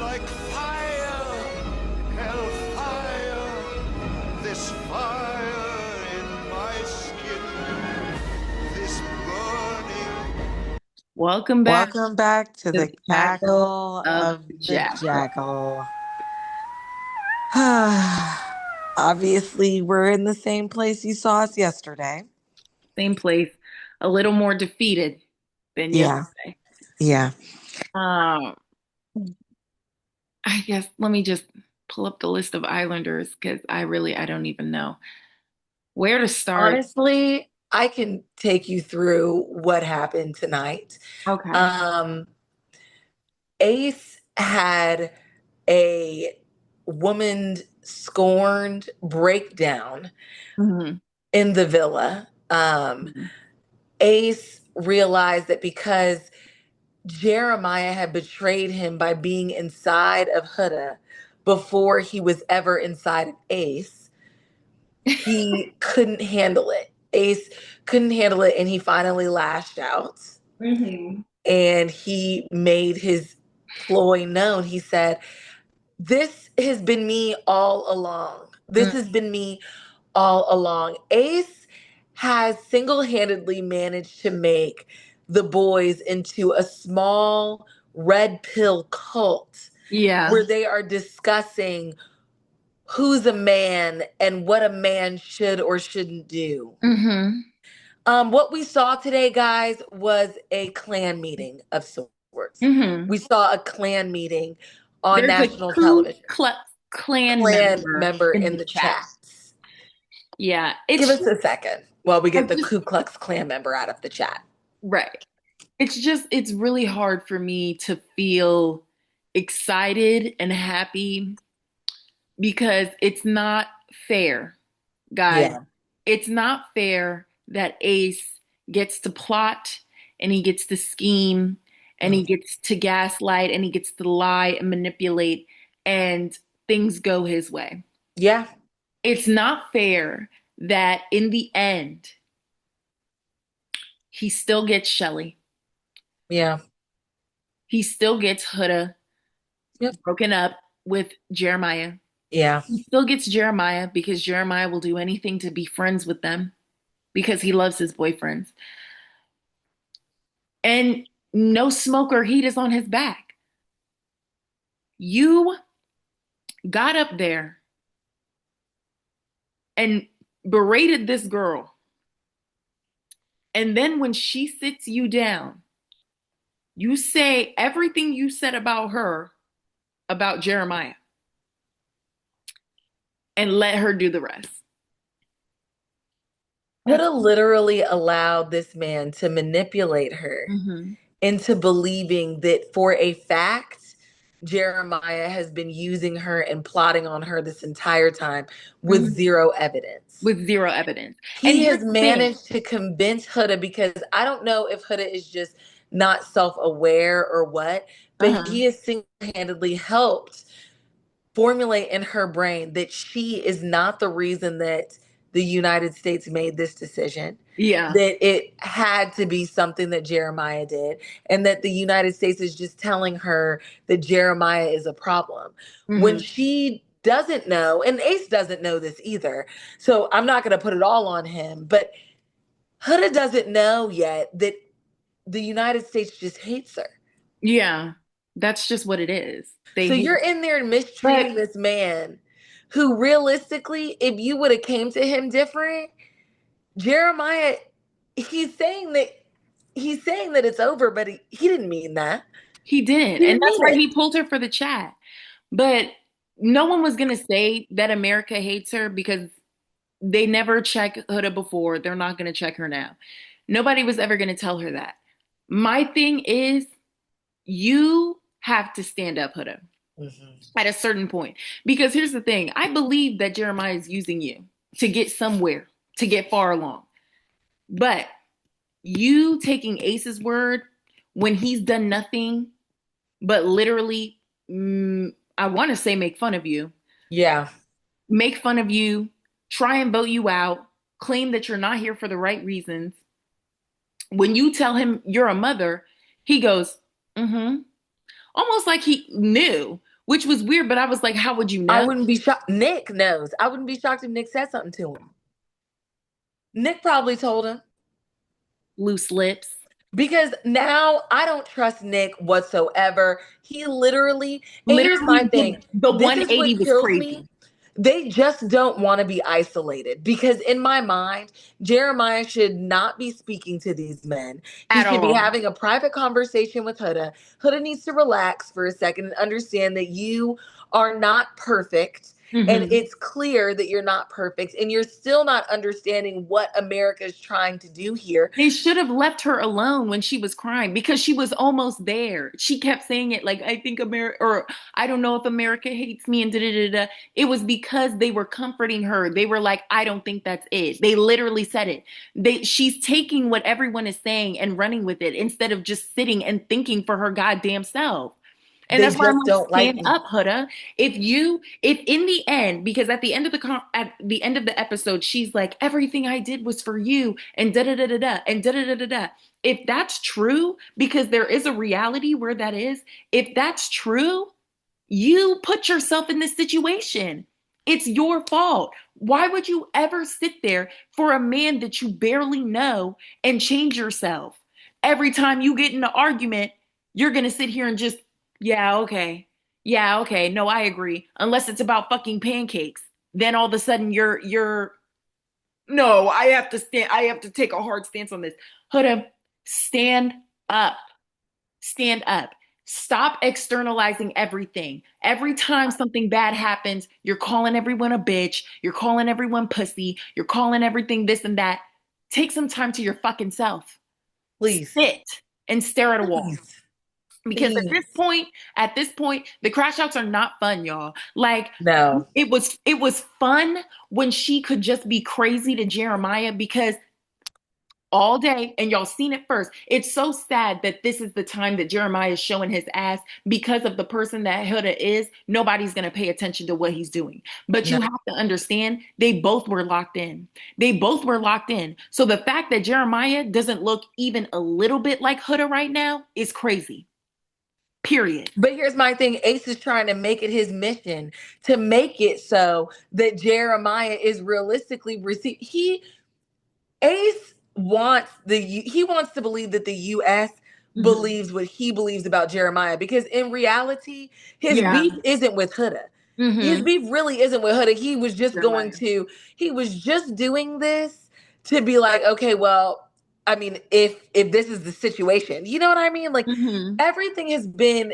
like fire, hellfire, this fire in my skin, this burning. Welcome back Welcome back to to the the cackle cackle of of the the jackal. jackal. Obviously, we're in the same place you saw us yesterday. Same place, a little more defeated than Yeah, yesterday. yeah. Um, I guess let me just pull up the list of Islanders because I don't even know where to start. Honestly, I can take you through what happened tonight. Okay. Um, Ace had a woman scorned breakdown hmm in the villa. Ace realized that because Jeremiah had betrayed him by being inside of Huda before he was ever inside of Ace, he couldn't handle it. Ace couldn't handle it and he finally lashed out hmm and he made his ploy known. He said, "This has been me all along. This has been me all along." Ace has single handedly managed to make the boys into a small red pill cult Yeah. where they are discussing who's a man and what a man should or shouldn't do. hmm What we saw today, guys, was a clan meeting of sorts. hmm We saw a clan meeting on There's a national television. Clan Clan member member in in the the chat. chats. Yeah, Give it's us just, a second while we I get the just Ku Klux Klan member out of the chat. right. It's really hard for me to feel excited and happy because it's not fair, guys. Yeah. It's not fair that Ace gets to plot and he gets to scheme and he Mm. gets to gaslight and he gets to lie and manipulate and things go his way. Yeah. It's not fair that in the end, he still gets Shelly. Yeah. He still gets Huda Yep. broken up with Jeremiah. Yeah. He still gets Jeremiah because Jeremiah will do anything to be friends with them because he loves his boyfriends. And no smoke or heat is on his back. You got up there and berated this girl. And then when she sits you down, you say everything you said about her, about Jeremiah, and let her do the rest. That's Huda literally allowed this man to manipulate her hmm into believing that for a fact, Jeremiah has been using her and plotting on her this entire time with hmm zero evidence. with zero evidence. And He here's has the thing. managed to convince Huda because I don't know if Huda is just not self aware or what, but Uh-huh. he has single handedly helped formulate in her brain that she is not the reason that the United States made this decision, Yeah. that it had to be something that Jeremiah did, and that the United States is just telling her that Jeremiah is a problem. When hmm she doesn't know, and Ace doesn't know this either, so I'm not going to put it all on him, but Huda doesn't know yet that the United States just hates her. Yeah. That's just what it is. They So hate. you're in there But mistreating this man who realistically, if you would have came to him different, Jeremiah, he's saying that he's saying that it's over, but he didn't mean that. he didn't. He And didn't that's mean why it. he pulled her for the chat. But no one was going to say that America hates her because they never check Huda before. They're not going to check her now. Nobody was ever going to tell her that. My thing is, you have to stand up, Huda, Mhm. at a certain point. Because here's the thing, I believe that Jeremiah is using you to get somewhere, to get far along. But you taking Ace's word when he's done nothing but literally, I want to say make fun of you, Yeah. make fun of you, try and vote you out, claim that you're not here for the right reasons. When you tell him you're a mother, he goes, mm-hmm. Almost like he knew which was weird, but I was like, how would you I know? wouldn't be shocked. Nick knows. I wouldn't be shocked if Nick said something to him. Nick probably told him. Loose lips. Because now I don't trust Nick whatsoever. He literally, and here's my Literally, thing. the This is 180 what was kills crazy. me. They just don't want to be isolated because in my mind, Jeremiah should not be speaking to these men. He At should be all. having a private conversation with Huda. Huda needs to relax for a second and understand that you are not perfect. And Mhm. it's clear that you're not perfect and you're still not understanding what America is trying to do here. They should have left her alone when she was crying because she was almost there. She kept saying it like, I think America, or I don't know if America hates me and da da da da. It was because they were comforting her. They were like, I don't think that's it. They literally said it. She's taking what everyone is saying and running with it instead of just sitting and thinking for her goddamn self. And They that's why I'm just like, don't like stand me. up, Huda. If in the end, because at the end of at the end of the episode, she's like, everything I did was for you, and da da da da da, and da da da da da. If that's true, because there is a reality where that is, if that's true, you put yourself in this situation. It's your fault. Why would you ever sit there for a man that you barely know and change yourself? Every time you get in an argument, you're gonna sit here and just, yeah, okay. Yeah, okay. No, I agree. Unless it's about fucking pancakes. Then all of a sudden you're no, I have to take a hard stance on this. Huda, stand up. Stand up. Stop externalizing everything. Every time something bad happens, you're calling everyone a bitch. You're calling everyone pussy. You're calling everything this and that. Take some time to your fucking self. Please. Sit and stare at a wall. Please. Because Please. at this point, the crash outs are not fun, y'all. Like No. it was fun when she could just be crazy to Jeremiah because all day, and y'all seen it first. It's so sad that this is the time that Jeremiah is showing his ass because of the person that Huda is. Nobody's gonna pay attention to what he's doing. But No. you have to understand, they both were locked in. They both were locked in. So the fact that Jeremiah doesn't look even a little bit like Huda right now is crazy. Period. But here's my thing. Ace is trying to make it his mission to make it so that Jeremiah is realistically received. Ace he wants to believe that the US believes what he believes about Jeremiah because in reality, his Yeah. beef isn't with Huda. His Mhm. beef really isn't with Huda. He was just he was just doing this to be like, okay, well, I mean, if this is the situation, you know what I mean? Like Mhm. everything has been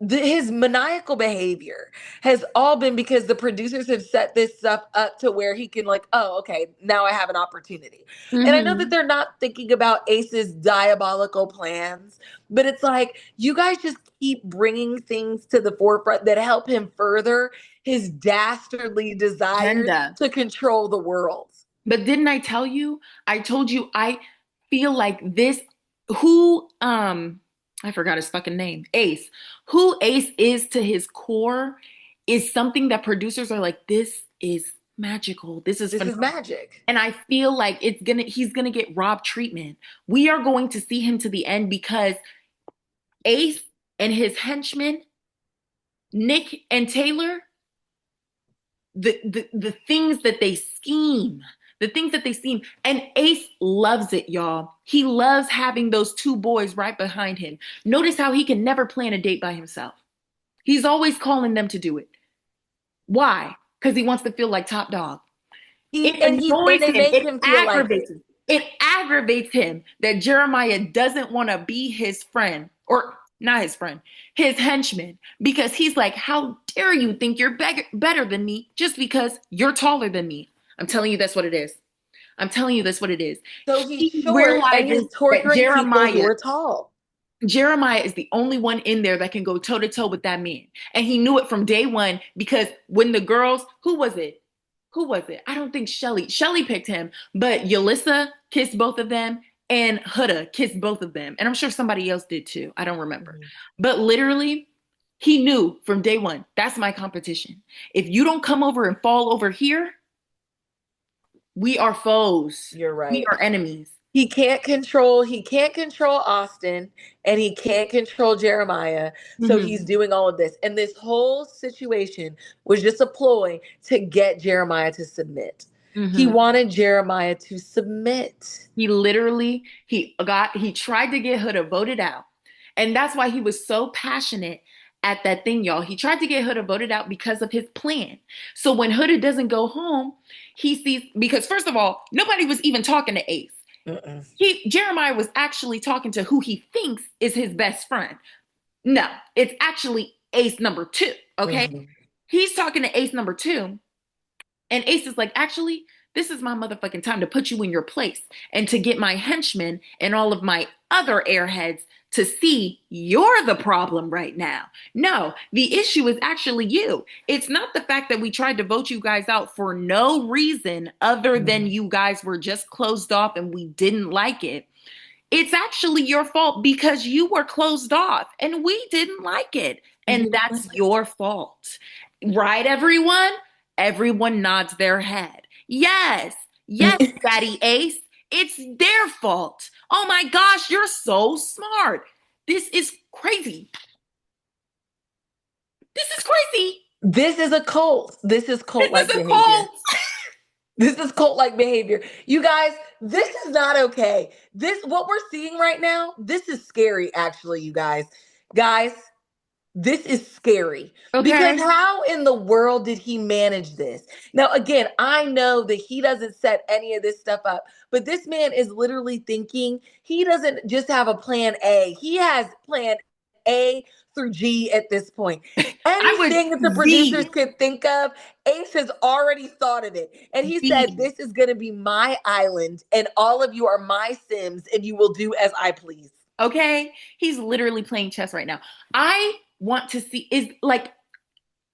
his maniacal behavior has all been because the producers have set this stuff up to where he can like, oh, okay, now I have an opportunity. And I know that Mhm. they're not thinking about Ace's diabolical plans, but it's like you guys just keep bringing things to the forefront that help him further his dastardly desires Agenda. to control the world. But didn't I tell you? I told you I feel like this who I forgot his fucking name. Ace. Who Ace is to his core is something that producers are like, this is magical. This is This is phenomenal. magic. And I feel like he's gonna get Rob treatment. We are going to see him to the end because Ace and his henchmen, Nick and Taylor, the things that they scheme, and Ace loves it, y'all. He loves having those two boys right behind him. Notice how he can never plan a date by himself. He's always calling them to do it. Why? Because he wants to feel like top dog. It And annoys they him. make him feel like it. It aggravates him that Jeremiah doesn't want to be his friend, or not his friend, his henchman, because he's like, how dare you think you're better than me just because you're taller than me? I'm telling you, that's what it is. I'm telling you, that's what it is. So he's He short and realizes he's that torturing people who are tall. Jeremiah is the only one in there that can go toe to toe with that man. And he knew it from day one because when the girls, who was it? I don't think Shelly picked him, but Yulissa kissed both of them and Huda kissed both of them. And I'm sure somebody else did too. I don't remember. Mhm. But literally, he knew from day one, that's my competition. If you don't come over and fall over here, we are foes. You're right. We are enemies. He can't control Austin, and he can't control Jeremiah. So Mhm. he's doing all of this. And this whole situation was just a ploy to get Jeremiah to submit. He Mhm. wanted Jeremiah to submit. He literally he tried to get Huda voted out. And that's why he was so passionate at that thing, y'all. He tried to get Huda voted out because of his plan. So when Huda doesn't go home, he sees, because first of all, nobody was even talking to Ace. Mm-mm. Jeremiah was actually talking to who he thinks is his best friend. No, it's actually Ace number 2. Okay. Mhm. He's talking to Ace number 2. And Ace is like, actually, this is my motherfucking time to put you in your place and to get my henchmen and all of my other airheads to see you're the problem right now. No, the issue is actually you. It's not the fact that we tried to vote you guys out for no reason other than you guys were just closed off and we didn't like it. It's actually your fault because you were closed off and we didn't like it. And that's your fault. Right, everyone? Everyone nods their head. Yes, yes, Daddy Ace. It's their fault. Oh my gosh, you're so smart. This is crazy. This is crazy. This is a cult. This is cult-like This is a behavior. cult. This is cult-like behavior. You guys, this is not okay. What we're seeing right now, this is scary, actually, you guys. Guys, this is scary. Because Okay. how in the world did he manage this? Now, again, I know that he doesn't set any of this stuff up, but this man is literally thinking he doesn't just have a plan A. He has plan A through G at this point. Anything that the producers could think of, Ace has already thought of it. And he said, this is going to be my island, and all of you are my Sims, and you will do as I please. Okay. He's literally playing chess right now. I want to see, is like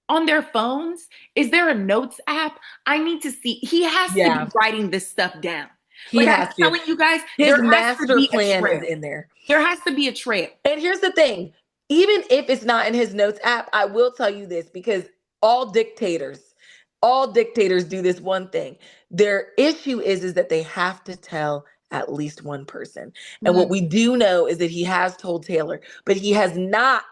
on their phones, is there a notes app? I need to see. He has to be writing this stuff down. He I'm has to. telling you guys, His there has to master be plan a trail. is in there. There has to be a trail. And here's the thing, even if it's not in his notes app, I will tell you this, because all dictators do this one thing. Their issue is that they have to tell at least one person. And what we do know is that he has told Taylor, but he has not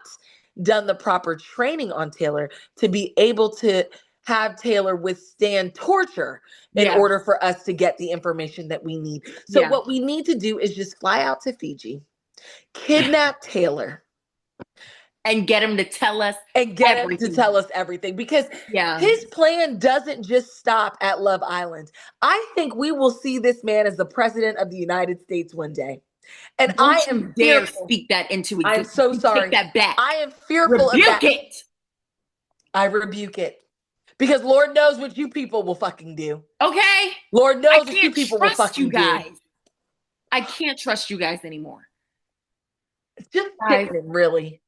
done the proper training on Taylor to be able to have Taylor withstand torture in order for us to get the information that we need. So what we need to do is just fly out to Fiji, kidnap Taylor, and get him to tell us everything, because his plan doesn't just stop at Love Island. I think we will see this man as the president of the United States one day. And I am dare fearful. speak that into existence. I'm so sorry. Take that back. I am fearful of that. Rebuke it. I rebuke it. Because Lord knows what you people will fucking do. Okay. Lord knows what you people will fucking do. I can't trust you guys anymore. It's just sickening, really.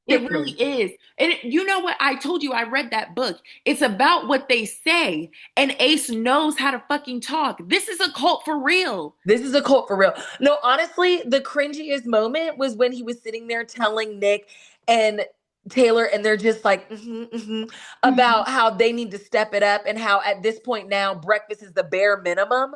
It really is. And you know what? I told you I read that book. It's about what they say. And Ace knows how to fucking talk. This is a cult for real. This is a cult for real. No, honestly, the cringiest moment was when he was sitting there telling Nick and Taylor, and they're just like, about how they need to step it up and how at this point now breakfast is the bare minimum.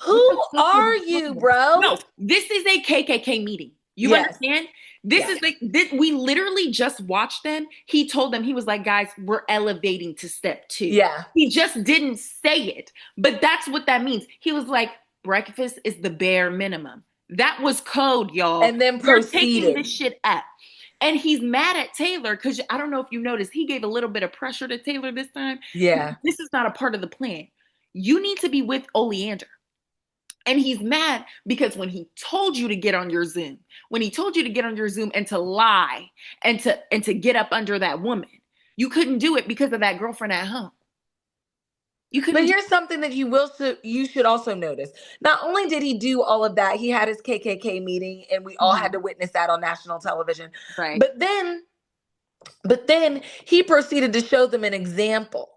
Who are you, bro? No, this is a KKK meeting. You understand? This is like, we literally just watched them. He told them, he was like, guys, we're elevating to step 2. Yeah. He just didn't say it, but that's what that means. He was like, breakfast is the bare minimum. That was code, y'all. And then proceeded. Taking this shit up. And he's mad at Taylor because I don't know if you noticed, he gave a little bit of pressure to Taylor this time. Yeah. This is not a part of the plan. You need to be with Oleander. And he's mad because when he told you to get on your Zoom, and to lie and to get up under that woman, you couldn't do it because of that girlfriend at home. But here's something that you should also notice. Not only did he do all of that, he had his KKK meeting, and we all had to witness that on national television. Right. But then he proceeded to show them an example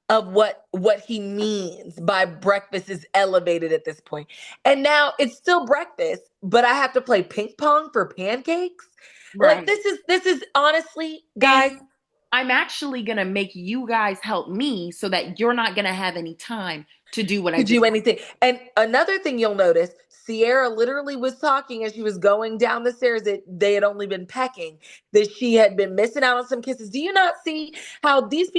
of what he means by breakfast is elevated at this point. And now it's still breakfast, but I have to play ping pong for pancakes. Right. Like this is honestly, guys. And I'm actually gonna make you guys help me so that you're not gonna have any time to do what I to just do anything. And another thing you'll notice, Sierra literally was talking as she was going down the stairs that they had only been pecking, that she had been missing out on some kisses. Do you not see how these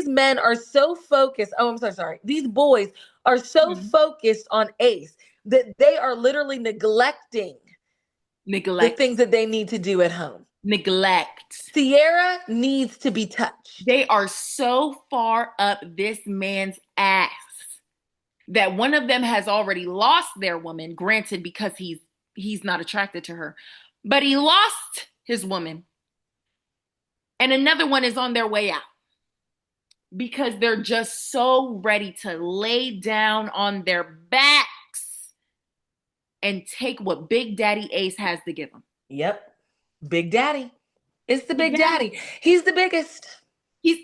men are so focused? Oh, I'm so sorry. These boys are so Mhm. focused on Ace that they are literally neglecting the neglect. things that they need to do at home. Neglect. Sierra needs to be touched. They are so far up this man's ass that one of them has already lost their woman, granted, because he's not attracted to her, but he lost his woman. And another one is on their way out because they're just so ready to lay down on their backs and take what Big Daddy Ace has to give them. Yep. Big Daddy. It's the Big Big Daddy. He's the biggest. He's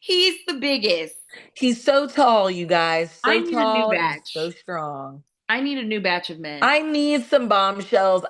he's the biggest. He's so tall, you guys. So I need a new tall and batch. so strong. I need a new batch of men. I need some bombshells.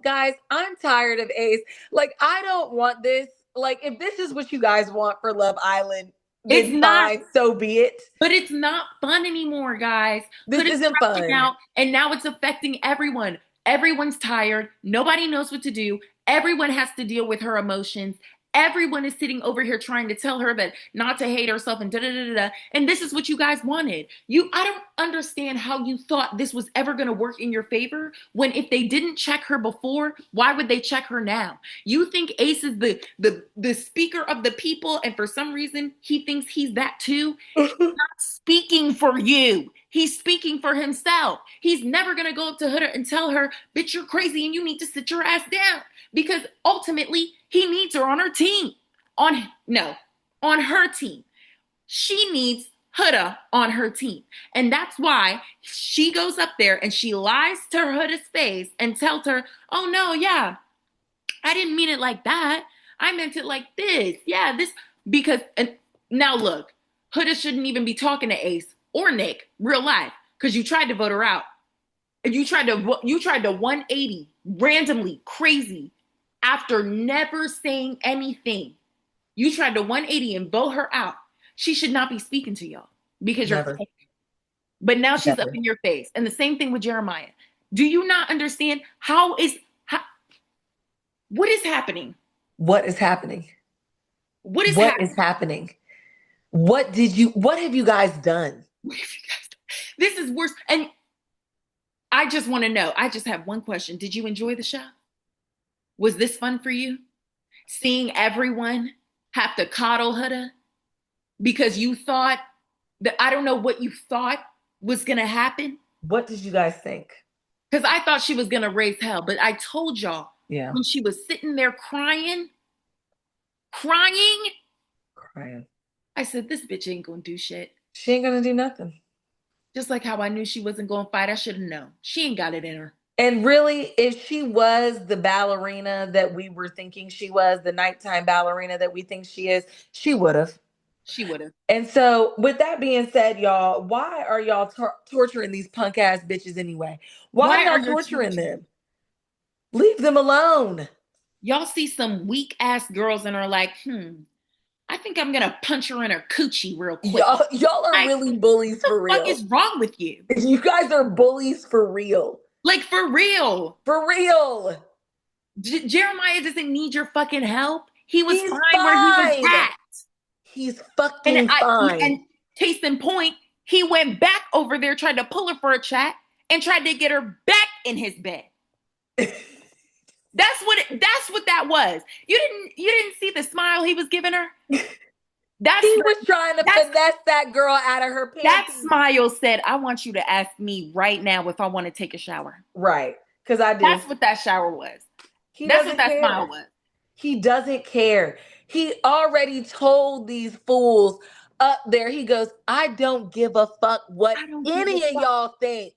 Guys, I'm tired of Ace. Like, I don't want this. Like, if this is what you guys want for Love Island, It's then not, fine, so be it. but it's not fun anymore, guys. This Hood is isn't stressing fun. out, and now it's affecting everyone. Everyone's tired. Nobody knows what to do. Everyone has to deal with her emotions. Everyone is sitting over here trying to tell her that not to hate herself and da da da da. And this is what you guys wanted. I don't understand how you thought this was ever going to work in your favor when if they didn't check her before, why would they check her now? You think Ace is the speaker of the people, and for some reason he thinks he's that too. He's not speaking for you. He's speaking for himself. He's never going to go up to Huda and tell her, bitch, you're crazy and you need to sit your ass down. Because ultimately, he needs her on her team. On her team. She needs Huda on her team. And that's why she goes up there and she lies to Huda's face and tells her, oh no, yeah, I didn't mean it like that. I meant it like this. Yeah, this, because, and now look, Huda shouldn't even be talking to Ace or Nick, real life, because you tried to vote her out. You tried to 180 randomly, crazy, after never saying anything. You tried to 180 and vote her out. She should not be speaking to y'all because Never. you're fake. But now she's Never. up in your face. And the same thing with Jeremiah. Do you not understand what is happening? What is happening? What is What is happening? What have you guys done? This is worse. And I just want to know. I just have one question. Did you enjoy the show? Was this fun for you? Seeing everyone have to coddle Huda because you thought that, I don't know what you thought was going to happen. What did you guys think? Because I thought she was going to raise hell. But I told y'all, Yeah. when she was sitting there crying, I said, this bitch ain't going to do shit. She ain't going to do nothing. Just like how I knew she wasn't going to fight. I should have known. She ain't got it in her. And really, if she was the ballerina that we were thinking she was, the nighttime ballerina that we think she is, she would have. She would have. And so, with that being said, y'all, why are y'all torturing these punk ass bitches anyway? Why are y'all torturing them? Leave them alone. Y'all see some weak ass girls and are like, I think I'm gonna punch her in her coochie real quick. Y'all are really bullies for real. What the fuck is wrong with you? You guys are bullies for real. Like, for real. For real. Jeremiah doesn't need your fucking help. He's fine fine where he was at. He's fucking fine. And case in point, he went back over there, tried to pull her for a chat, and tried to get her back in his bed. That's what that was. You didn't see the smile he was giving her? He was trying to finesse that girl out of her pants. That smile said, I want you to ask me right now if I want to take a shower. Right. Because I did. That's what that shower was. That's what that smile was. He doesn't care. He already told these fools up there, he goes, I don't give a fuck what any of y'all think.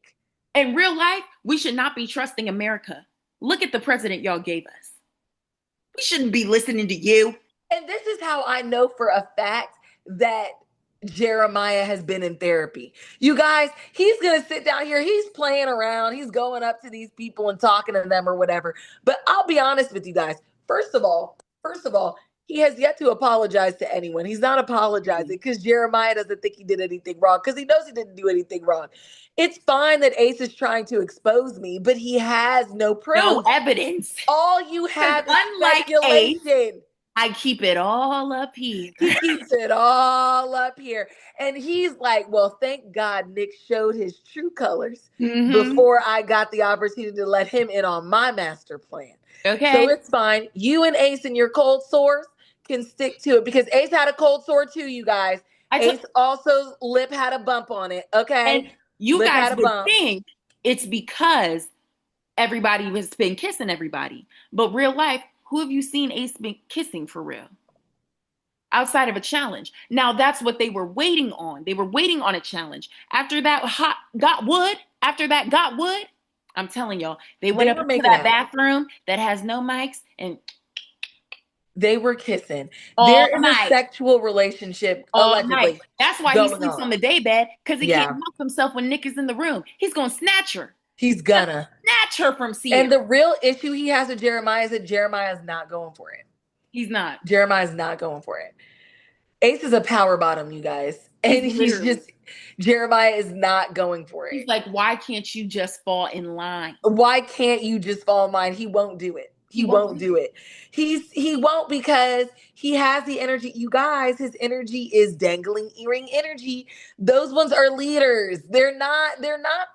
In real life, we should not be trusting America. Look at the president y'all gave us. We shouldn't be listening to you. And this is how I know for a fact that Jeremiah has been in therapy. You guys, he's going to sit down here. He's playing around. He's going up to these people and talking to them or whatever. But I'll be honest with you guys. First of all, he has yet to apologize to anyone. He's not apologizing because Jeremiah doesn't think he did anything wrong, because he knows he didn't do anything wrong. It's fine that Ace is trying to expose me, but he has no proof. No evidence. All you have is unlike Ace, speculation. I keep it all up here. He keeps it all up here. And he's like, well, thank God Nick showed his true colors before I got the opportunity to let him in on my master plan. Okay. So it's fine. You and Ace and your cold sores can stick to it, because Ace had a cold sore too, you guys. Ace also lip had a bump on it. Okay. And you lip guys would think it's because everybody has been kissing everybody. But real life, who have you seen Ace been kissing for real? Outside of a challenge. Now that's what they were waiting on. They were waiting on a challenge. After that got wood, I'm telling y'all, they went up into that bathroom that has no mics and they were kissing. They're in a sexual relationship, allegedly. That's why he sleeps on the daybed, because he can't help himself when Nick is in the room. He's gonna snatch her. He's gonna snatch her from Sierra. And the real issue he has with Jeremiah is that Jeremiah is not going for it. He's not. Jeremiah's not going for it. Ace is a power bottom, you guys. And Jeremiah is not going for it. He's like, why can't you just fall in line? Why can't you just fall in line? He won't do it. He won't do it. He won't, because he has the energy. You guys, his energy is dangling earring energy. Those ones are leaders. They're not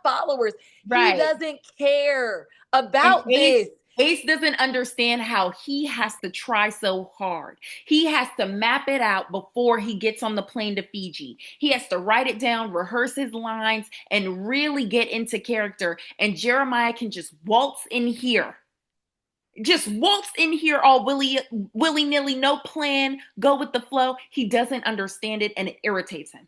followers. Right. He doesn't care about this. Ace doesn't understand how he has to try so hard. He has to map it out before he gets on the plane to Fiji. He has to write it down, rehearse his lines, and really get into character. And Jeremiah can just waltz in here. Just waltz in here all willy-nilly, no plan, go with the flow. He doesn't understand it, and it irritates him.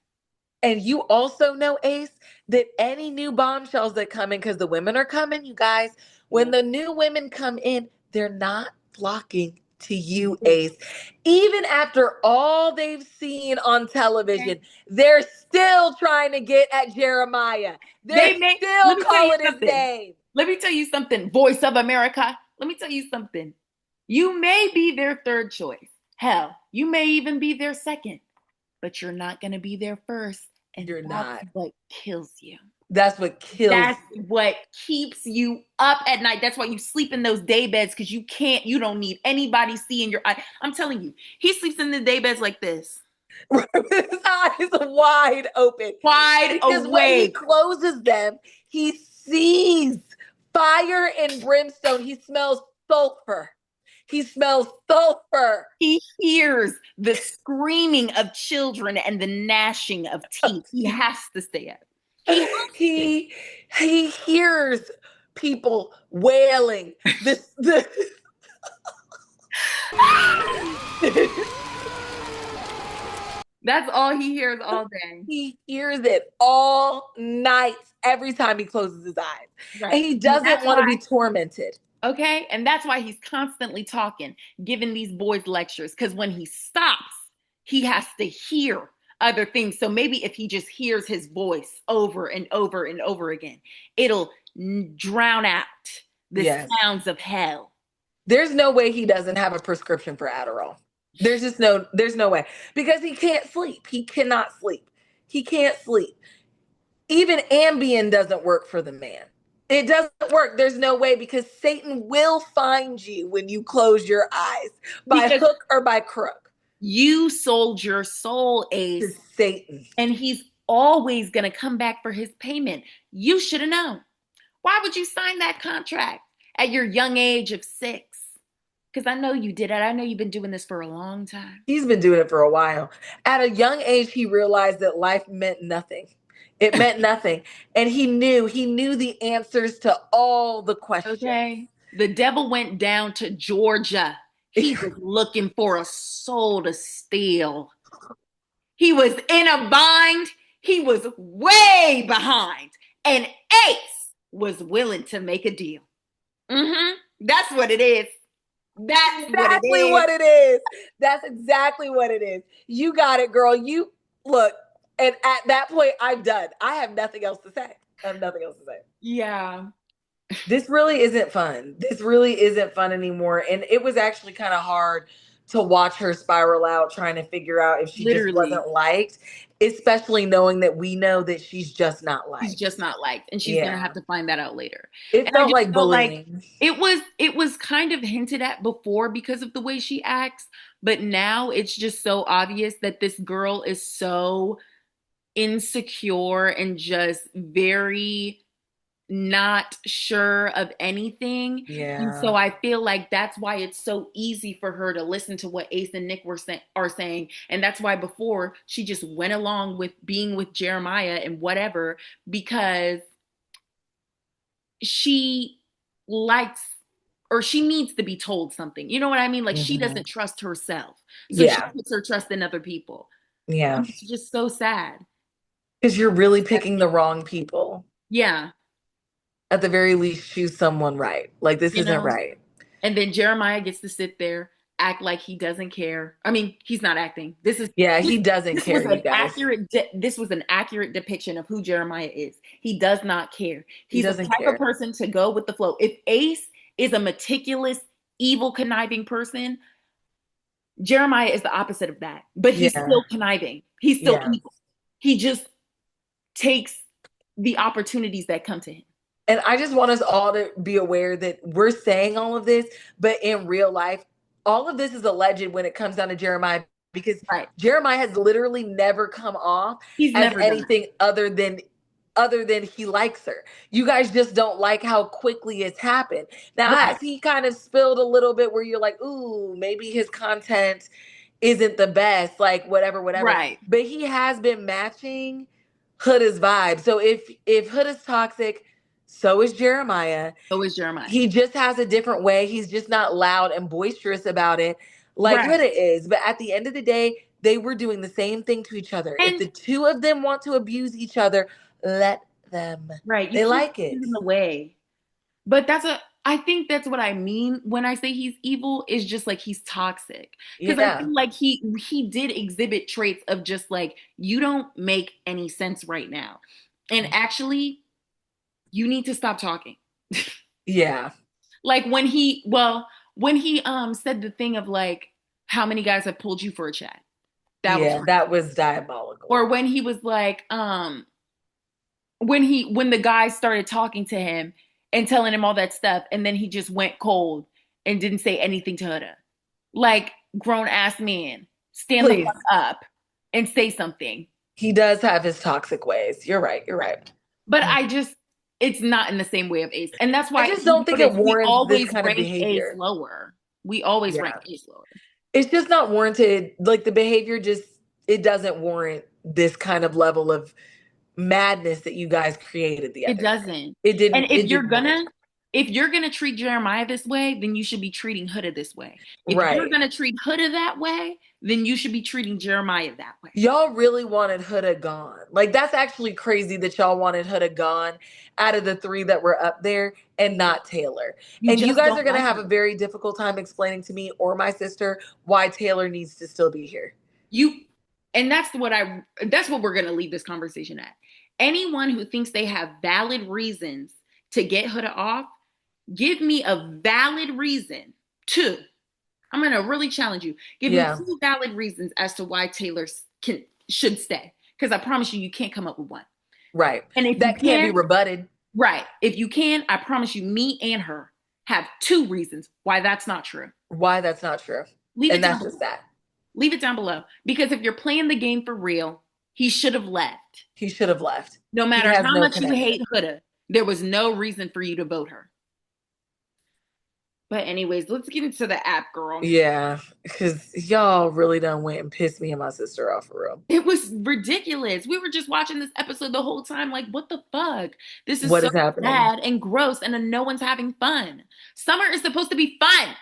And you also know, Ace, that any new bombshells that come in, because the women are coming, you guys, when the new women come in, they're not flocking to you, Ace. Even after all they've seen on television, they're still trying to get at Jeremiah. They're still calling his name. Let me tell you something, Voice of America. Let me tell you something. You may be their third choice. Hell, you may even be their second, but you're not going to be their first. And you're not. What kills you. That's what kills you. That's what keeps you up at night. That's why you sleep in those day beds, because you don't need anybody seeing your eye. I'm telling you, he sleeps in the day beds like this. With his eyes wide open. Because when he closes them, he sees fire and brimstone. He smells sulfur. He smells sulfur. He hears the screaming of children and the gnashing of teeth. He has to stay up. He hears people wailing. That's all he hears all day. He hears it all night, every time he closes his eyes. Right. And he doesn't want to be tormented. Okay? And that's why he's constantly talking, giving these boys lectures. Because when he stops, he has to hear other things. So maybe if he just hears his voice over and over and over again, it'll drown out the sounds of hell. There's no way he doesn't have a prescription for Adderall. There's no way, because he can't sleep. He cannot sleep. He can't sleep. Even Ambien doesn't work for the man. It doesn't work. There's no way, because Satan will find you when you close your eyes by hook or by crook. You sold your soul, Ace, to Satan. And he's always going to come back for his payment. You should have known. Why would you sign that contract at your young age of 6? Because I know you did it. I know you've been doing this for a long time. He's been doing it for a while. At a young age, he realized that life meant nothing. It meant nothing. And he knew the answers to all the questions. Okay. The devil went down to Georgia. He was looking for a soul to steal. He was in a bind. He was way behind. And Ace was willing to make a deal. That's what it is. That's exactly what it is. That's exactly what it is. You got it, girl. You look. And at that point, I'm done. I have nothing else to say. Yeah. This really isn't fun. This really isn't fun anymore. And it was actually kind of hard to watch her spiral out, trying to figure out if she just Literally. wasn't liked, especially knowing that we know that she's just not She's liked. just not liked, and she's gonna have to find that out later. It And I felt just like felt like bullying. it was kind of hinted at before because of the way she acts, but now it's just so obvious that this girl is so insecure and just very not sure of anything. And so Yeah. I feel like that's why it's so easy for her to listen to what Ace and Nick are saying. And that's why before she just went along with being with Jeremiah and whatever, because she likes or she needs to be told something. You know what I mean? Like she Mhm. doesn't trust herself. So she Yeah. puts her trust in other people. Yeah. And it's just so sad. Because you're really picking the wrong people. Yeah. At the very least, choose someone right. Like, this You isn't know? right. And then Jeremiah gets to sit there, act like he doesn't care. I mean, he's not acting. Yeah, This, he doesn't this care, was you an guys. this was an accurate depiction of who Jeremiah is. He does not care. He He's the doesn't type of care. person to go with the flow. If Ace is a meticulous, evil, conniving person, Jeremiah is the opposite of that. But he's Yeah. still conniving. He's still Yeah. evil. He just takes the opportunities that come to him. And I just want us all to be aware that we're saying all of this, but in real life, all of this is alleged when it comes down to Jeremiah, because Right. Jeremiah has literally never come off He's as never done anything other than he likes her. You guys just don't like how quickly it's happened. Now, Right. as he kind of spilled a little bit where you're like, ooh, maybe his content isn't the best, like whatever. Right. But he has been matching Huda's vibe. So if Huda's toxic, so is Jeremiah. So is Jeremiah. He just has a different way. He's just not loud and boisterous about it like Right. Huda is. But at the end of the day, they were doing the same thing to each other. If And the two of them want to abuse each other, let them. right, They like it. in the way. But I think that's what I mean when I say he's evil, is just like he's toxic. Because I Yeah. feel like he did exhibit traits of just like, you don't make any sense right now. And actually, you need to stop talking. Yeah. Like when he said the thing of like, how many guys have pulled you for a chat? That was diabolical. Or when he was like, when the guy started talking to him and telling him all that stuff, and then he just went cold and didn't say anything to Huda. Like, grown ass man, stand Please. the fuck up and say something. He does have his toxic ways. You're right. But it's not in the same way of Ace. And that's why I just don't think it warrants this kind of rank behavior. Ace lower. We always rank Ace lower. It's just not warranted. Like, the behavior it doesn't warrant this kind of level of madness that you guys created the other It doesn't. It didn't. And if you're gonna treat Jeremiah this way, then you should be treating Huda this way. If you're gonna treat Huda that way, then you should be treating Jeremiah that way. Y'all really wanted Huda gone. Like, that's actually crazy that y'all wanted Huda gone out of the three that were up there and not Taylor. You guys are gonna have a very difficult time explaining to me or my sister why Taylor needs to still be here. And that's what we're gonna leave this conversation at. Anyone who thinks they have valid reasons to get Huda off, give me a valid reason. 2. I'm gonna really challenge you. Give me 2 valid reasons as to why Taylor should stay. Because I promise you can't come up with one. Right. And if that can't be rebutted. Right. If you can, I promise you, me and her have 2 reasons why that's not true. Why that's not true. And that's just that. Leave it down below. Because if you're playing the game for real, he should have left. He should have left. No matter how much you hate Huda, there was no reason for you to vote her. But anyways, let's get into the app, girl. Yeah, because y'all really done went and pissed me and my sister off for real. It was ridiculous. We were just watching this episode the whole time like, what the fuck? This is what so is happening? bad and gross, and no one's having fun. Summer is supposed to be fun.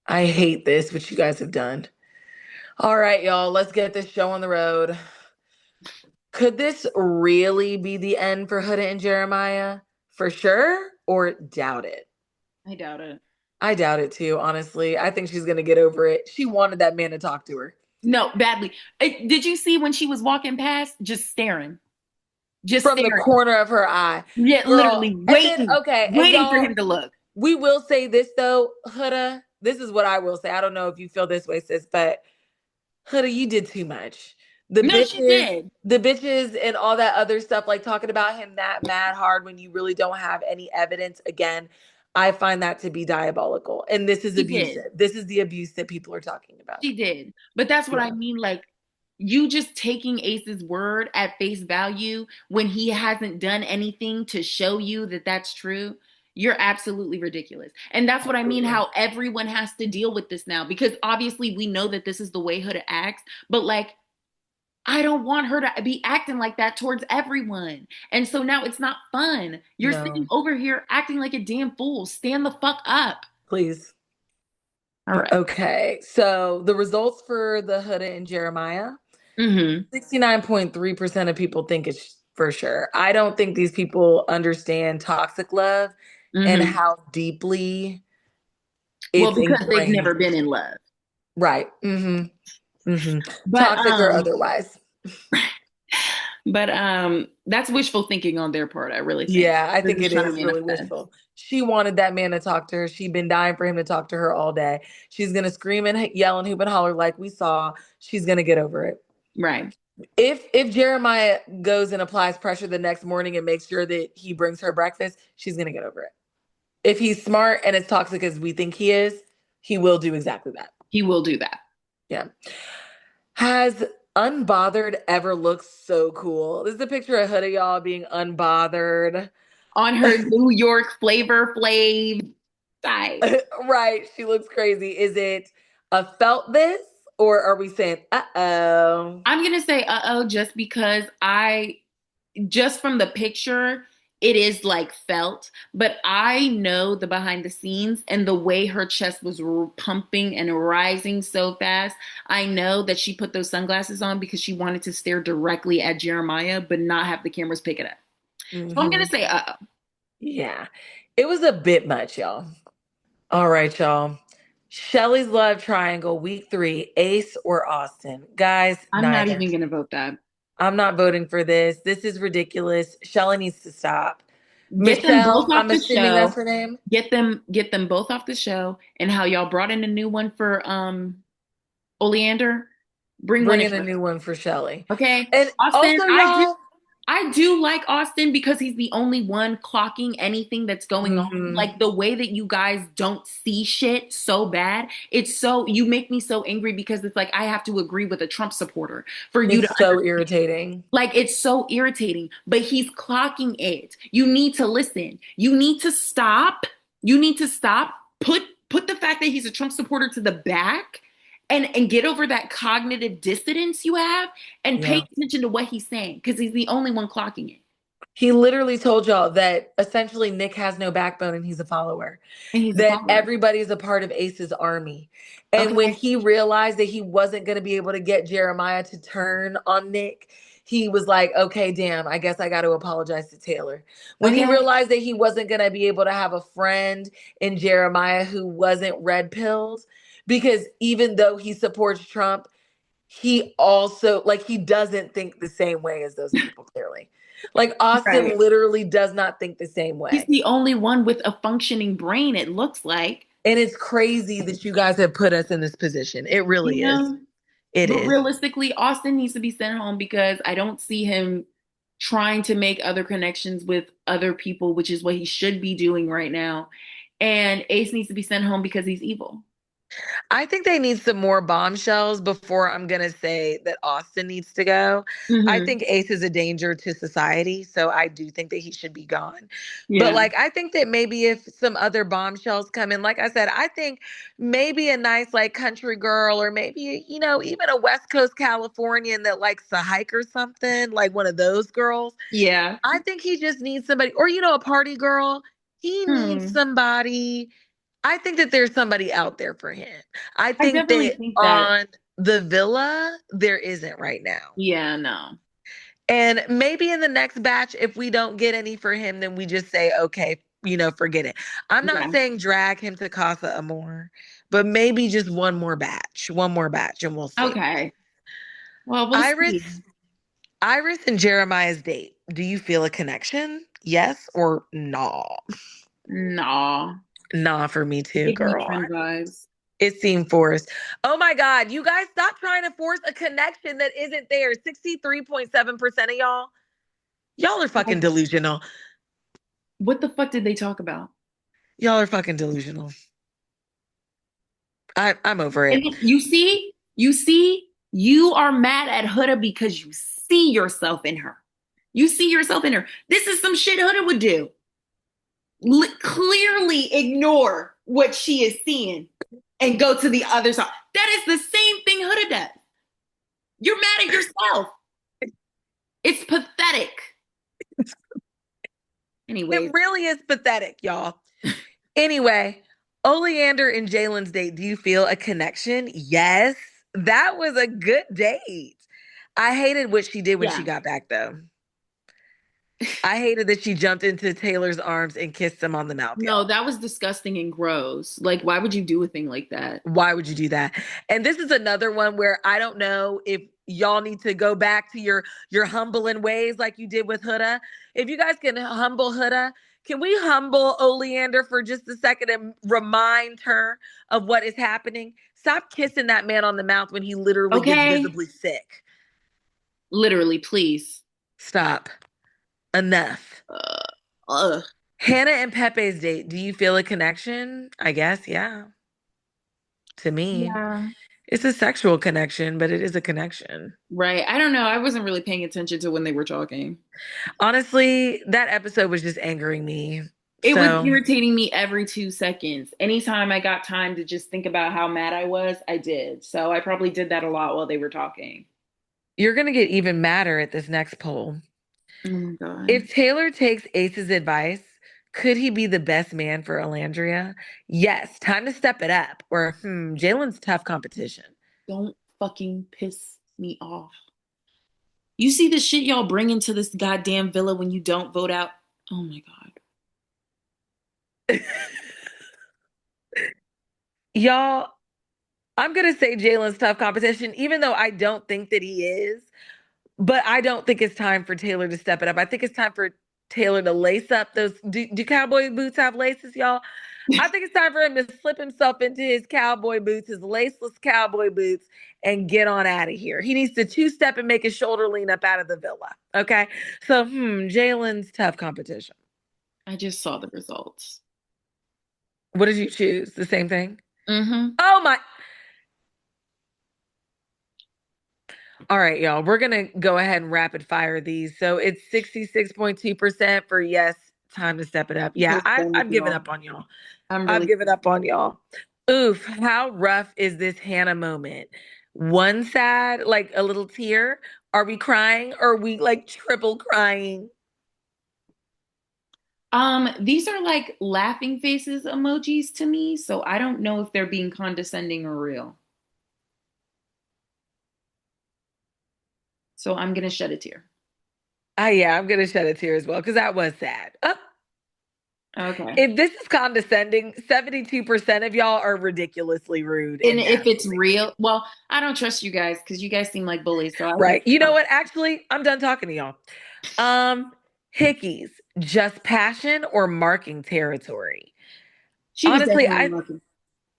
I hate this, what you guys have done. All right, y'all, let's get this show on the road. Could this really be the end for Huda and Jeremiah? For sure, or doubt it? I doubt it. I doubt it too, honestly. I think she's going to get over it. She wanted that man to talk to her. No, badly. Did you see when she was walking past, just staring? Just from the corner of her eye. Yeah, girl, literally waiting. Waiting for him to look. We will say this though, Huda, this is what I will say. I don't know if you feel this way, sis, but Huda, you did too much. The No, she bitches, did. the bitches and all that other stuff, like talking about him that mad hard when you really don't have any evidence. Again, I find that to be diabolical. And this is She did. abusive. This is the abuse that people are talking about. She did. But that's what I Yeah. mean. Like, you just taking Ace's word at face value when he hasn't done anything to show you that that's true. You're absolutely ridiculous. And that's what I mean, Absolutely. how everyone has to deal with this now, because obviously we know that this is the way Huda acts, but like, I don't want her to be acting like that towards everyone. And so now it's not fun. You're sitting No, over here acting like a damn fool. Stand the fuck up. please. All right. Okay. So the results for the Huda and Jeremiah, Mm-hmm. 69.3% of people think it's for sure. I don't think these people understand toxic love and Mm-hmm. how deeply Well, it's because they've ingrained. never been in love. Right. Mm-hmm. But Toxic or otherwise. that's wishful thinking on their part, I really think. Yeah, I They're think just it trying to is really manifest. wishful. She wanted that man to talk to her. She'd been dying for him to talk to her all day. She's going to scream and yell and hoop and holler like we saw. She's going to get over it. Right. If Jeremiah goes and applies pressure the next morning and makes sure that he brings her breakfast, she's going to get over it. If he's smart and as toxic as we think he is, he will do exactly that. He will do that. Yeah. Has unbothered ever looked so cool? This is a picture of Huda, y'all, being unbothered. On her New York Flavor Flav side. Right. She looks crazy. Is it a felt this or are we saying, uh-oh? I'm gonna say uh-oh just because just from the picture, it is like felt, but I know the behind the scenes and the way her chest was pumping and rising so fast. I know that she put those sunglasses on because she wanted to stare directly at Jeremiah, but not have the cameras pick it up. So I'm gonna Mhm. say uh-oh. Yeah. It was a bit much, y'all. All right, y'all. Shelly's Love Triangle, week 3, Ace or Austin? Guys, I'm not neither. even gonna vote that. I'm not voting for this. This is ridiculous. Shelly needs to stop. Get them Michelle, both off I'm the assuming that's show. her name. Get them both off the show. And how y'all brought in a new one for Oleander. Bring one Bring in in a for new one for Shelly. okay. And Austin, also, y'all, I do like Austin because he's the only one clocking anything that's going on. mhm, Like the way that you guys don't see shit so bad. It's so you make me so angry because it's like I have to agree with a Trump supporter for you to it's so understand. irritating. Like it's so irritating, but he's clocking it. You need to listen. You need to stop. You need to stop. Put the fact that he's a Trump supporter to the back and get over that cognitive dissonance you have and pay Yeah. attention to what he's saying because he's the only one clocking it. He literally told y'all that essentially Nick has no backbone and he's a follower, And he's a that follower. everybody is a part of Ace's army. And when Okay. he realized that he wasn't going to be able to get Jeremiah to turn on Nick, he was like, okay, damn, I guess I got to apologize to Taylor. When he Okay. realized that he wasn't going to be able to have a friend in Jeremiah who wasn't red pilled, because even though he supports Trump, he also, like, he doesn't think the same way as those people, clearly. Like, Right. Austin literally does not think the same He's way. the only one with a functioning brain, it looks like. And it's crazy that you guys have put us in this position. It You really is. know? It But is. realistically, Austin needs to be sent home because I don't see him trying to make other connections with other people, which is what he should be doing right now. And Ace needs to be sent home because he's evil. I think they need some more bombshells before I'm going to say that Austin needs to go. I Hmm. think Ace is a danger to society, so I do think that he should be gone. But Yeah. like, I think that maybe if some other bombshells come in, like I said, I think maybe a nice like country girl or maybe, even a West Coast Californian that likes to hike or something, like one of those girls. Yeah. I think he just needs somebody, or a party girl. He needs Hmm. somebody. I think that there's somebody out there for him. I I think definitely that think that. on the villa, there isn't right now. Yeah, no. And maybe in the next batch, if we don't get any for him, then we just say, okay, forget it. I'm not Yeah. saying drag him to Casa Amor, but maybe just one more batch, and we'll see. Okay. Well, we'll see. Iris, Iris and Jeremiah's date. Do you feel a connection? Yes or no? No. Nah, for me too, Give me girl. friend vibes. It seemed forced. Oh my God. You guys stop trying to force a connection that isn't there. 63.7% of y'all. Y'all are fucking Like, delusional. what the fuck did they talk about? Y'all are fucking delusional. I'm over And it. you are mad at Huda because you see yourself in her. You see yourself in her. This is some shit Huda would do. Clearly ignore what she is seeing and go to the other side. That is the same thing Huda does. You're mad at yourself. It's pathetic. Anyways, It really is pathetic, y'all. Anyway, Oleander and Jalen's date. Do you feel a connection? Yes. That was a good date. I hated what she did when she yeah. got back, though. I hated that she jumped into Taylor's arms and kissed him on the mouth, No, y'all. that was disgusting and gross. Like, why would you do a thing like that? Why would you do that? And this is another one where I don't know if y'all need to go back to your humbling ways like you did with Huda. If you guys can humble Huda, can we humble Oleander for just a second and remind her of what is happening? Stop kissing that man on the mouth when he literally gets Okay. visibly sick. Literally, please. Stop. Enough. Ugh. Hannah and Pepe's date. Do you feel a connection? I guess, yeah. To me, Yeah. it's a sexual connection, but it is a connection. Right. I don't know. I wasn't really paying attention to when they were talking. Honestly, that episode was just angering me. It was So irritating me every 2 seconds. Anytime I got time to just think about how mad I was, I did. So I probably did that a lot while they were talking. you're going to get even madder at this next poll. Oh my God. If Taylor takes Ace's advice, could he be the best man for Alandria? Yes, time to step it up. Or, Jalen's tough competition. Don't fucking piss me off. You see the shit y'all bring into this goddamn villa when you don't vote out? Oh my God. Y'all, I'm going to say Jalen's tough competition, even though I don't think that he is. But I don't think it's time for Taylor to step it up. I think it's time for Taylor to lace up those. Do cowboy boots have laces, y'all? I think it's time for him to slip himself into his cowboy boots, his laceless cowboy boots, and get on out of here. He needs to two-step and make his shoulder lean up out of the villa. Okay. So, Jalen's tough competition. I just saw the results. What did you choose? The same thing? Mm-hmm. Oh my. All right, y'all. We're gonna go ahead and rapid fire these. So it's 66.2% for yes, time to step it up. Yeah, I've given up on y'all. I'm I've really given up on y'all. Oof, how rough is this Hannah moment? One sad, like a little tear. Are we crying? Or are we like triple crying? These are like laughing faces emojis to me, so I don't know if they're being condescending or real. So I'm gonna shed a tear. Yeah, I'm gonna shed a tear as well because that was sad. Okay. If this is condescending, 72% of y'all are ridiculously rude And and if it's nasty. real, well, I don't trust you guys because you guys seem like bullies. So I think Right. You know what? Actually, I'm done talking to y'all. Hickeys, just passion or marking territory? she was Honestly, definitely I marking.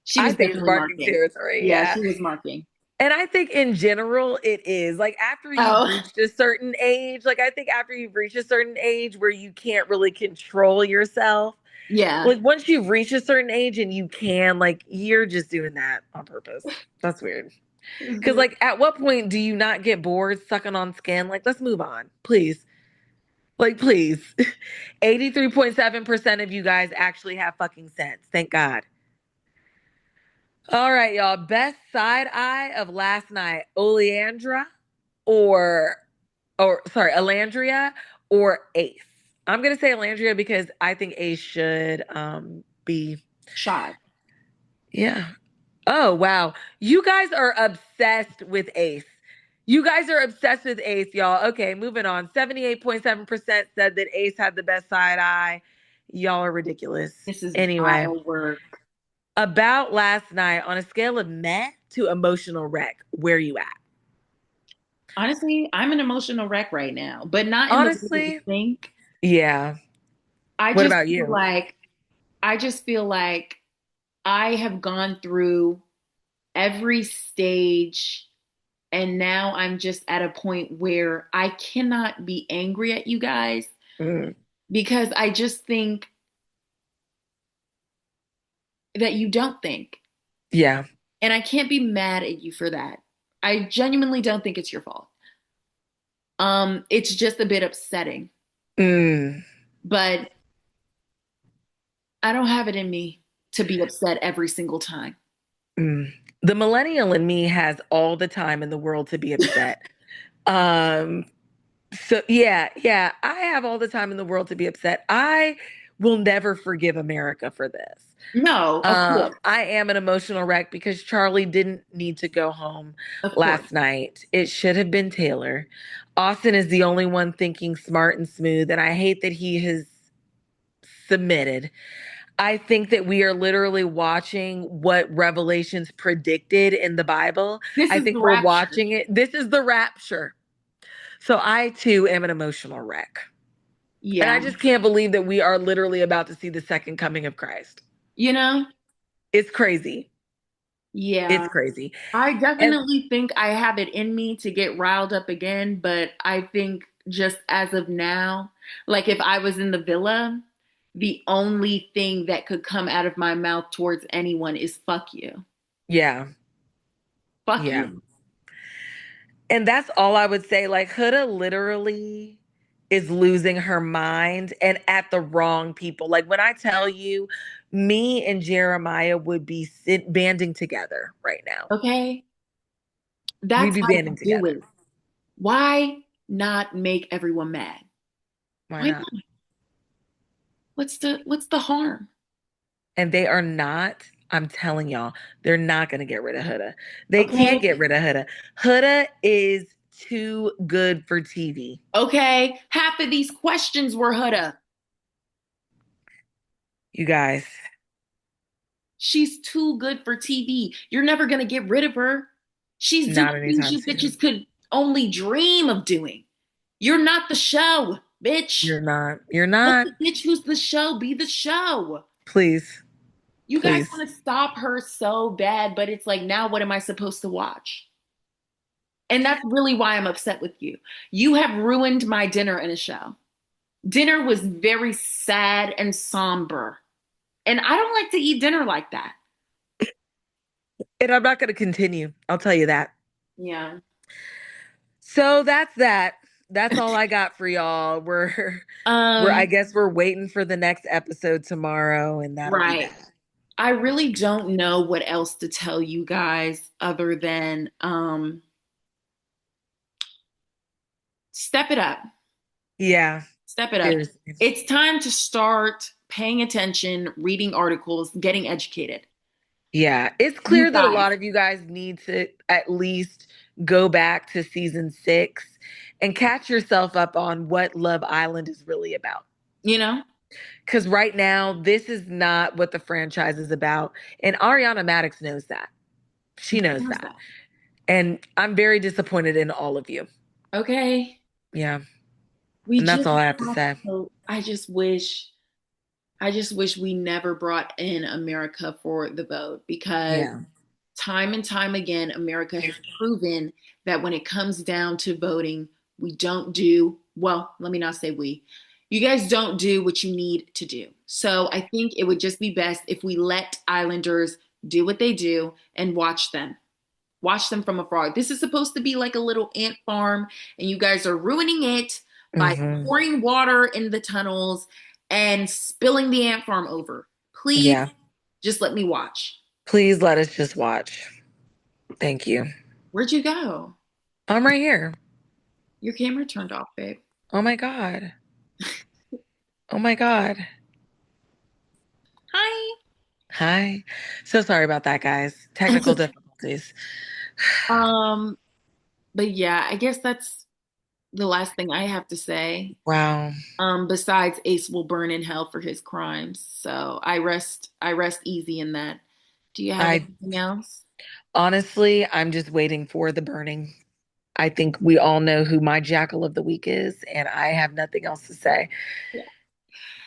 She I was think it's definitely marking marking. territory. Yeah, Yeah. she was marking. And I think in general it is. Like after you've Oh, reached a certain age, like I think after you've reached a certain age where you can't really control yourself, yeah. like once you've reached a certain age and you can, like you're just doing that on purpose. That's weird. Cause like at what point do you not get bored sucking on skin? Like let's move on, please. Like, please. 83.7% of you guys actually have fucking sense. Thank God. All right, y'all. Best side eye of last night. Oleandra or sorry, Alandria or Ace. I'm gonna say Alandria because I think Ace should be Shot. yeah. Oh wow. You guys are obsessed with Ace. You guys are obsessed with Ace, y'all. Okay, moving on. 78.7% said that Ace had the best side eye. Y'all are ridiculous. This is Anyway, vile work. about last night on a scale of meh to emotional wreck, where you at? Honestly, I'm an emotional wreck right now, but not in the way that you Honestly, think. yeah. I What just about feel you? like I just feel like I have gone through every stage. And now I'm just at a point where I cannot be angry at you guys Mm. because I just think that you don't think. Yeah. And I can't be mad at you for that. I genuinely don't think it's your fault. It's just a bit upsetting, Mm. but I don't have it in me to be upset every single time. Mm. The millennial in me has all the time in the world to be upset. Um, so yeah, I have all the time in the world to be upset. I will never forgive America for this. No, of course, I am an emotional wreck because Charlie didn't need to go home of course. last night. It should have been Taylor. Austin is the only one thinking smart and smooth, and I hate that he has submitted. I think that we are literally watching what Revelations predicted in the Bible. This I is the think we're rapture. watching it. This is the rapture. So I too am an emotional wreck. And I Yeah. just can't believe that we are literally about to see the second coming of Christ. You know? It's crazy. Yeah. It's crazy. I And definitely think I have it in me to get riled up again, but I think just as of now, like if I was in the villa, the only thing that could come out of my mouth towards anyone is fuck you. yeah, Fuck yeah. you. And that's all I would say. Like, Huda literally is losing her mind and at the wrong people. Like, when I tell you, me and Jeremiah would be banding together right now. Okay? We'd That's be how banding you do together. it. Why not make everyone mad? Why Why not? not? What's the harm? And they are not, I'm telling y'all, they're not going to get rid of Huda. They can't Okay? get rid of Huda. Huda is too good for TV. Okay? Half of these questions were Huda. You guys, She's too good for TV. You're never gonna get rid of her. She's doing not things anytime you soon. bitches could only dream of doing. You're not the show, bitch. You're not. You're Let not. the bitch who's the show be the show. Please, You guys please. want to stop her so bad, but it's like, now what am I supposed to watch? And that's really why I'm upset with you. You have ruined my dinner in a show. Dinner was very sad and somber. And I don't like to eat dinner like that. And I'm not going to continue. I'll tell you that. Yeah. So that's that. That's all I got for y'all. We're I Um, guess we're waiting for the next episode tomorrow and that'll be right. that. I really don't know what else to tell you guys other than step it up. Yeah, Step it up. seriously. It's time to start paying attention, reading articles, getting educated. Yeah, it's You clear that a guys, lot of you guys need to at least go back to season 6 and catch yourself up on what Love Island is really about. you know? Because right now, this is not what the franchise is about. And Ariana Madix knows that. She knows that. And I'm very disappointed in all of you. Okay. Yeah. We And that's just all I have to have say. to, I just wish we never brought in America for the vote because Yeah. time and time again, America has proven that when it comes down to voting, we don't do, well, let me not say we. You guys don't do what you need to do. So I think it would just be best if we let Islanders do what they do and watch them. Watch them from afar. This is supposed to be like a little ant farm, and you guys are ruining it by Hmm. pouring water in the tunnels and spilling the ant farm over. Please Yeah. just let me watch. Please let us just watch. Thank you. Where'd you go? I'm right here. Your camera turned off, babe. Oh my God. Oh my God. Hi. Hi. So sorry about that, guys. Technical difficulties. Um, but yeah, I guess that's the last thing I have to say. Wow. Besides Ace will burn in hell for his crimes. So I rest easy in that. Do you have I anything else? honestly, I'm just waiting for the burning. I think we all know who my jackal of the week is, and I have nothing else to say. Yeah.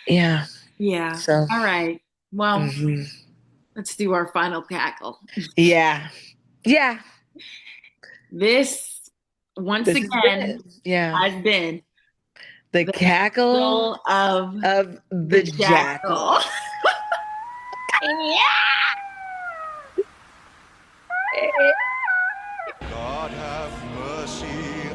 Yeah. Yeah. So, All right. Well, mhm. let's do our final cackle. Yeah. Yeah. This, once This has again, been, yeah, has been the the cackle soul of of the the jackal. jackal. Yeah. God have mercy